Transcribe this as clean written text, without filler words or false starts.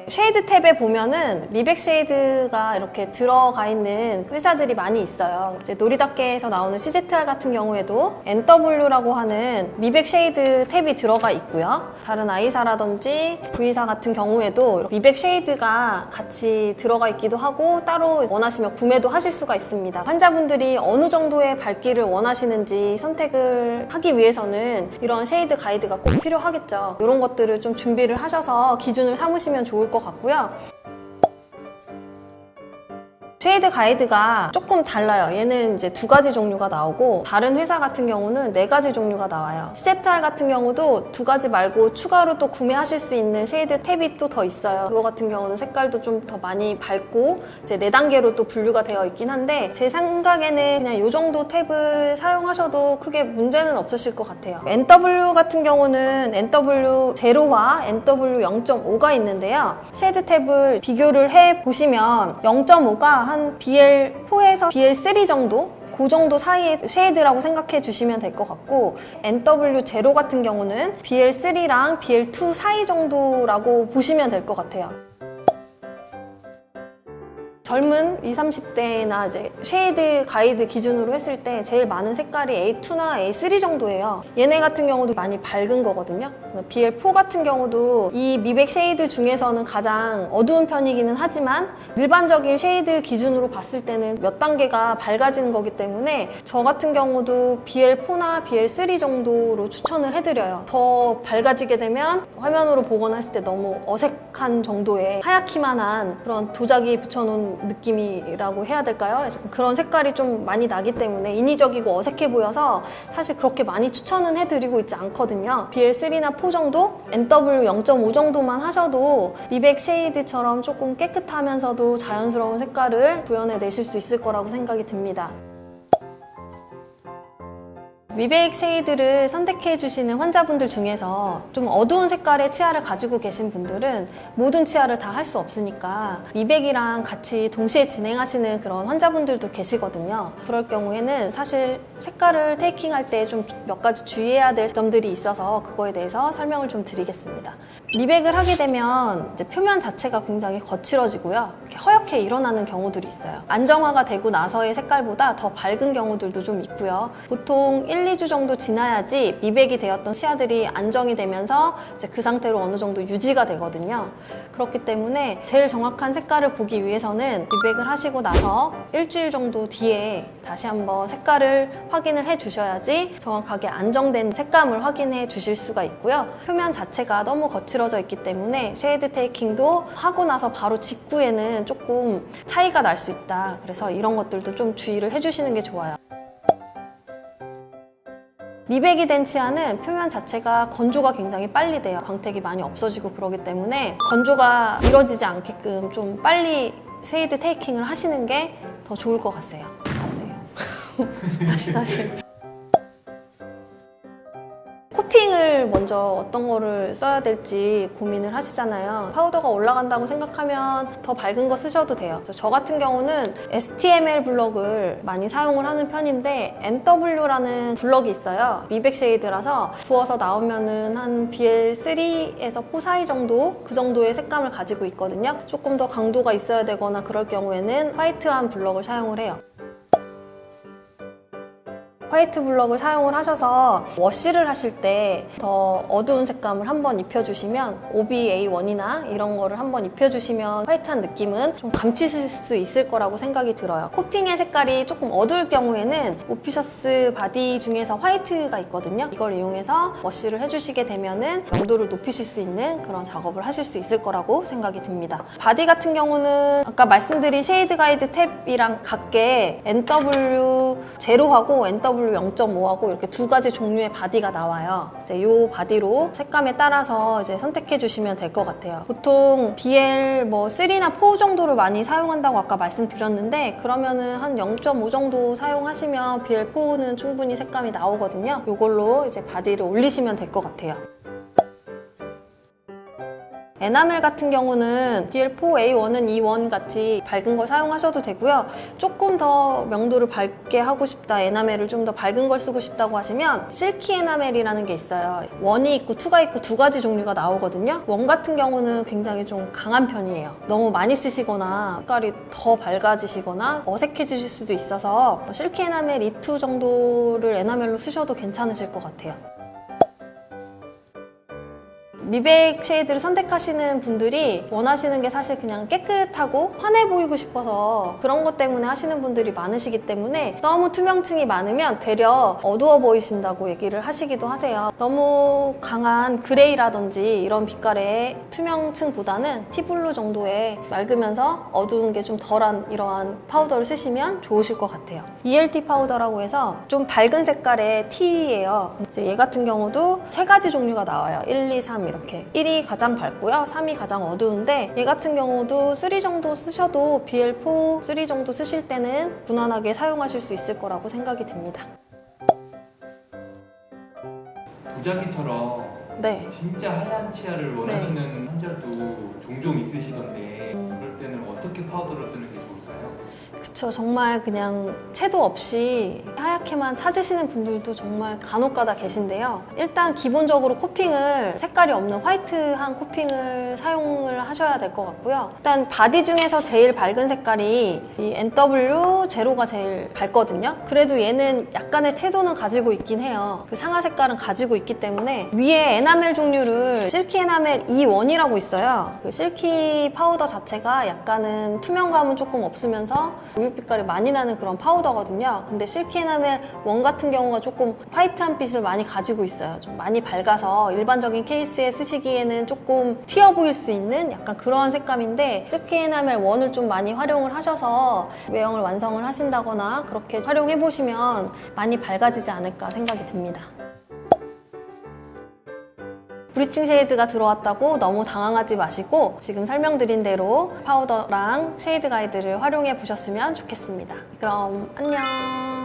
쉐이드 탭에 보면은 미백 쉐이드가 이렇게 들어가 있는 회사들이 많이 있어요. 이제 노리닷개에서 나오는 CZR 같은 경우에도 NW라고 하는 미백 쉐이드 탭이 들어가 있고요. 다른 I사라든지 V사 같은 경우에도 미백 쉐이드가 같이 들어가 있기도 하고 따로 원하시면 구매도 하실 수가 있습니다. 환자분들이 어느 정도의 밝기를 원하시는지 선택을 하기 위해서는 이런 쉐이드 가이드가 꼭 필요하겠죠. 이런 것들을 좀 준비를 하셔서 기준을 삼으시면 좋을 것 같고요. 쉐이드 가이드가 조금 달라요. 얘는 이제 2가지 종류가 나오고 다른 회사 같은 경우는 4가지 종류가 나와요. CZR 같은 경우도 2가지 말고 추가로 또 구매하실 수 있는 쉐이드 탭이 또 더 있어요. 그거 같은 경우는 색깔도 좀 더 많이 밝고 이제 4단계로 또 분류가 되어 있긴 한데 제 생각에는 그냥 이 정도 탭을 사용하셔도 크게 문제는 없으실 것 같아요. NW 같은 경우는 NW 0와 NW 0.5가 있는데요. 쉐이드 탭을 비교를 해보시면 0.5가 한 BL4에서 BL3 정도? 그 정도 사이의 쉐이드라고 생각해 주시면 될 것 같고 NW0 같은 경우는 BL3랑 BL2 사이 정도라고 보시면 될 것 같아요. 젊은 20, 30대나 이제 쉐이드 가이드 기준으로 했을 때 제일 많은 색깔이 A2나 A3 정도예요. 얘네 같은 경우도 많이 밝은 거거든요. BL4 같은 경우도 이 미백 쉐이드 중에서는 가장 어두운 편이기는 하지만 일반적인 쉐이드 기준으로 봤을 때는 몇 단계가 밝아지는 거기 때문에 저 같은 경우도 BL4나 BL3 정도로 추천을 해드려요. 더 밝아지게 되면 화면으로 보거나 했을 때 너무 어색한 정도의 하얗기만 한 그런 도자기 붙여놓은 느낌이라고 해야 될까요? 그런 색깔이 좀 많이 나기 때문에 인위적이고 어색해 보여서 사실 그렇게 많이 추천은 해드리고 있지 않거든요. BL3나 4 정도? NW 0.5 정도만 하셔도 미백 쉐이드처럼 조금 깨끗하면서도 자연스러운 색깔을 구현해내실 수 있을 거라고 생각이 듭니다. 미백 쉐이드를 선택해 주시는 환자분들 중에서 좀 어두운 색깔의 치아를 가지고 계신 분들은 모든 치아를 다 할 수 없으니까 미백이랑 같이 동시에 진행하시는 그런 환자분들도 계시거든요. 그럴 경우에는 사실 색깔을 테이킹할 때 좀 몇 가지 주의해야 될 점들이 있어서 그거에 대해서 설명을 좀 드리겠습니다. 미백을 하게 되면 이제 표면 자체가 굉장히 거칠어지고요. 이렇게 허옇게 일어나는 경우들이 있어요. 안정화가 되고 나서의 색깔보다 더 밝은 경우들도 좀 있고요. 보통 2주 정도 지나야지 미백이 되었던 치아들이 안정이 되면서 이제 그 상태로 어느 정도 유지가 되거든요. 그렇기 때문에 제일 정확한 색깔을 보기 위해서는 미백을 하시고 나서 일주일 정도 뒤에 다시 한번 색깔을 확인을 해 주셔야지 정확하게 안정된 색감을 확인해 주실 수가 있고요. 표면 자체가 너무 거칠어져 있기 때문에 쉐이드 테이킹도 하고 나서 바로 직후에는 조금 차이가 날 수 있다. 그래서 이런 것들도 좀 주의를 해주시는 게 좋아요. 미백이 된 치아는 표면 자체가 건조가 굉장히 빨리 돼요. 광택이 많이 없어지고 그러기 때문에 건조가 이루어지지 않게끔 좀 빨리 쉐이드 테이킹을 하시는 게 더 좋을 것 같아요. 다시. 코팅을 먼저 어떤 거를 써야 될지 고민을 하시잖아요. 파우더가 올라간다고 생각하면 더 밝은 거 쓰셔도 돼요. 저 같은 경우는 STML 블럭을 많이 사용을 하는 편인데 NW라는 블럭이 있어요. 미백 쉐이드라서 부어서 나오면은 한 BL3에서 4 사이 정도? 그 정도의 색감을 가지고 있거든요. 조금 더 강도가 있어야 되거나 그럴 경우에는 화이트한 블럭을 사용을 해요. 화이트 블럭을 사용을 하셔서 워시를 하실 때 더 어두운 색감을 한번 입혀주시면 OBA1이나 이런 거를 한번 입혀주시면 화이트한 느낌은 좀 감추실 수 있을 거라고 생각이 들어요. 코팅의 색깔이 조금 어두울 경우에는 오피셔스 바디 중에서 화이트가 있거든요. 이걸 이용해서 워시를 해주시게 되면은 명도를 높이실 수 있는 그런 작업을 하실 수 있을 거라고 생각이 듭니다. 바디 같은 경우는 아까 말씀드린 쉐이드 가이드 탭이랑 같게 NW0하고 NW 0.5하고 이렇게 2가지 종류의 바디가 나와요. 이제 이 바디로 색감에 따라서 이제 선택해 주시면 될 것 같아요. 보통 BL 3나 4 정도를 많이 사용한다고 아까 말씀드렸는데 그러면은 한 0.5 정도 사용하시면 BL4는 충분히 색감이 나오거든요. 이걸로 이제 바디를 올리시면 될 것 같아요. 에나멜 같은 경우는 BL4A1은 E1 같이 밝은 걸 사용하셔도 되고요. 조금 더 명도를 밝게 하고 싶다, 에나멜을 좀 더 밝은 걸 쓰고 싶다고 하시면 실키 에나멜이라는 게 있어요. 1이 있고 2가 있고 두 가지 종류가 나오거든요. 1 같은 경우는 굉장히 좀 강한 편이에요. 너무 많이 쓰시거나 색깔이 더 밝아지시거나 어색해지실 수도 있어서 실키 에나멜 E2 정도를 에나멜로 쓰셔도 괜찮으실 것 같아요. 미백 쉐이드를 선택하시는 분들이 원하시는 게 사실 그냥 깨끗하고 환해 보이고 싶어서 그런 것 때문에 하시는 분들이 많으시기 때문에 너무 투명층이 많으면 되려 어두워 보이신다고 얘기를 하시기도 하세요. 너무 강한 그레이라든지 이런 빛깔의 투명층보다는 티블루 정도의 맑으면서 어두운 게 좀 덜한 이러한 파우더를 쓰시면 좋으실 것 같아요. ELT 파우더라고 해서 좀 밝은 색깔의 T예요. 이제 얘 같은 경우도 세 가지 종류가 나와요. 1, 2, 3 이렇게. 1이 가장 밝고요. 3이 가장 어두운데 얘 같은 경우도 3 정도 쓰셔도 BL4 3 정도 쓰실 때는 무난하게 사용하실 수 있을 거라고 생각이 듭니다. 도자기처럼 네. 진짜 하얀 치아를 원하시는 환자도 종종 있으시던데 그럴 때는 어떻게 파우더를 쓰는 게 좋을까요? 그쵸. 정말 그냥 채도 없이 하얗게만 찾으시는 분들도 정말 간혹가다 계신데요. 일단 기본적으로 코핑을 색깔이 없는 화이트한 코핑을 사용을 하셔야 될 것 같고요. 일단 바디 중에서 제일 밝은 색깔이 이 NW 제로가 제일 밝거든요. 그래도 얘는 약간의 채도는 가지고 있긴 해요. 그 상하 색깔은 가지고 있기 때문에 위에 에나멜 종류를 실키 에나멜 E1이라고 있어요. 그 실키 파우더 자체가 약간은 투명감은 조금 없으면서 우유 빛깔이 많이 나는 그런 파우더거든요. 근데 실키 에나멜 1 같은 경우가 조금 화이트한 빛을 많이 가지고 있어요. 좀 많이 밝아서 일반적인 케이스에 쓰시기에는 조금 튀어 보일 수 있는 약간 그런 색감인데 실키 에나멜 1을 좀 많이 활용을 하셔서 외형을 완성을 하신다거나 그렇게 활용해 보시면 많이 밝아지지 않을까 생각이 듭니다. 브리칭 쉐이드가 들어왔다고 너무 당황하지 마시고 지금 설명드린 대로 파우더랑 쉐이드 가이드를 활용해 보셨으면 좋겠습니다. 그럼 안녕.